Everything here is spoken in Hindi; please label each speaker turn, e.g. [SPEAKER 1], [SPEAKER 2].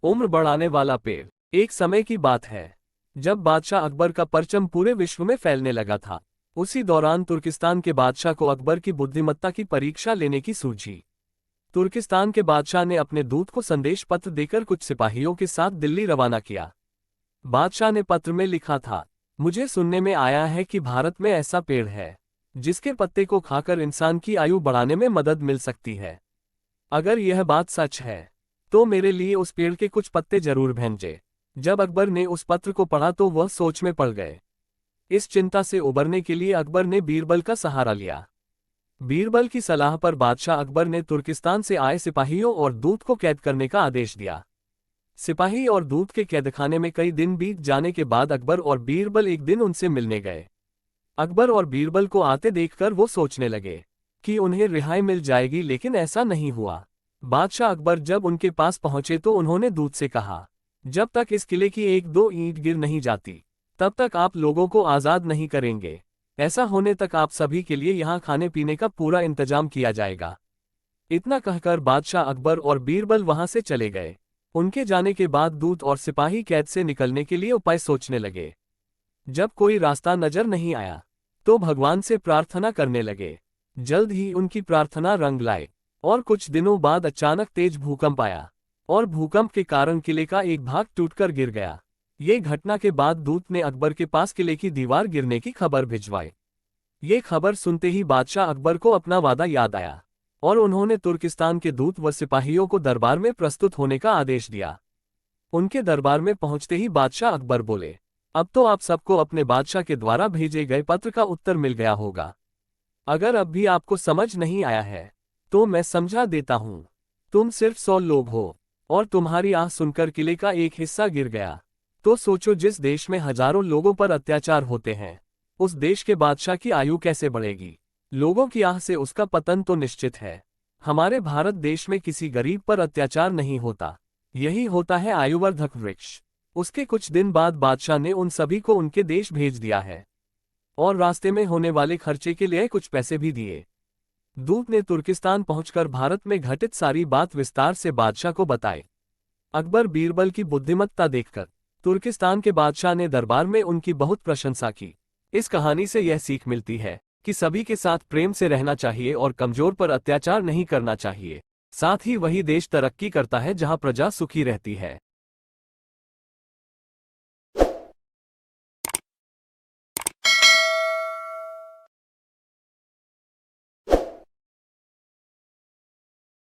[SPEAKER 1] उम्र बढ़ाने वाला पेड़। एक समय की बात है जब बादशाह अकबर का परचम पूरे विश्व में फैलने लगा था। उसी दौरान तुर्किस्तान के बादशाह को अकबर की बुद्धिमत्ता की परीक्षा लेने की सूझी। तुर्किस्तान के बादशाह ने अपने दूत को संदेश पत्र देकर कुछ सिपाहियों के साथ दिल्ली रवाना किया। बादशाह ने पत्र में लिखा था, मुझे सुनने में आया है कि भारत में ऐसा पेड़ है जिसके पत्ते को खाकर इंसान की आयु बढ़ाने में मदद मिल सकती है। अगर यह बात सच है तो मेरे लिए उस पेड़ के कुछ पत्ते जरूर भेजें। जब अकबर ने उस पत्र को पढ़ा तो वह सोच में पड़ गए। इस चिंता से उबरने के लिए अकबर ने बीरबल का सहारा लिया। बीरबल की सलाह पर बादशाह अकबर ने तुर्किस्तान से आए सिपाहियों और दूत को कैद करने का आदेश दिया। सिपाही और दूत के कैदखाने में कई दिन बीत जाने के बाद अकबर और बीरबल एक दिन उनसे मिलने गए। अकबर और बीरबल को आते देखकर वो सोचने लगे कि उन्हें रिहाई मिल जाएगी, लेकिन ऐसा नहीं हुआ। बादशाह अकबर जब उनके पास पहुंचे तो उन्होंने दूत से कहा, जब तक इस किले की एक दो ईंट गिर नहीं जाती तब तक आप लोगों को आज़ाद नहीं करेंगे। ऐसा होने तक आप सभी के लिए यहाँ खाने पीने का पूरा इंतजाम किया जाएगा। इतना कहकर बादशाह अकबर और बीरबल वहां से चले गए। उनके जाने के बाद दूत और सिपाही कैद से निकलने के लिए उपाय सोचने लगे। जब कोई रास्ता नजर नहीं आया तो भगवान से प्रार्थना करने लगे। जल्द ही उनकी प्रार्थना रंग लाए और कुछ दिनों बाद अचानक तेज भूकंप आया और भूकंप के कारण किले का एक भाग टूटकर गिर गया। ये घटना के बाद दूत ने अकबर के पास किले की दीवार गिरने की खबर भिजवाई। ये खबर सुनते ही बादशाह अकबर को अपना वादा याद आया और उन्होंने तुर्किस्तान के दूत व सिपाहियों को दरबार में प्रस्तुत होने का आदेश दिया। उनके दरबार में पहुंचते ही बादशाह अकबर बोले, अब तो आप सबको अपने बादशाह के द्वारा भेजे गए पत्र का उत्तर मिल गया होगा। अगर अब भी आपको समझ नहीं आया है तो मैं समझा देता हूं। तुम सिर्फ 100 लोग हो और तुम्हारी आह सुनकर किले का एक हिस्सा गिर गया। तो सोचो, जिस देश में हजारों लोगों पर अत्याचार होते हैं उस देश के बादशाह की आयु कैसे बढ़ेगी। लोगों की आह से उसका पतन तो निश्चित है। हमारे भारत देश में किसी गरीब पर अत्याचार नहीं होता, यही होता है आयुवर्धक वृक्ष। उसके कुछ दिन बाद बादशाह ने उन सभी को उनके देश भेज दिया है और रास्ते में होने वाले खर्चे के लिए कुछ पैसे भी दिए। दूत ने तुर्किस्तान पहुंचकर भारत में घटित सारी बात विस्तार से बादशाह को बताई। अकबर बीरबल की बुद्धिमत्ता देखकर तुर्किस्तान के बादशाह ने दरबार में उनकी बहुत प्रशंसा की। इस कहानी से यह सीख मिलती है कि सभी के साथ प्रेम से रहना चाहिए और कमजोर पर अत्याचार नहीं करना चाहिए। साथ ही वही देश तरक्की करता है जहां प्रजा सुखी रहती है।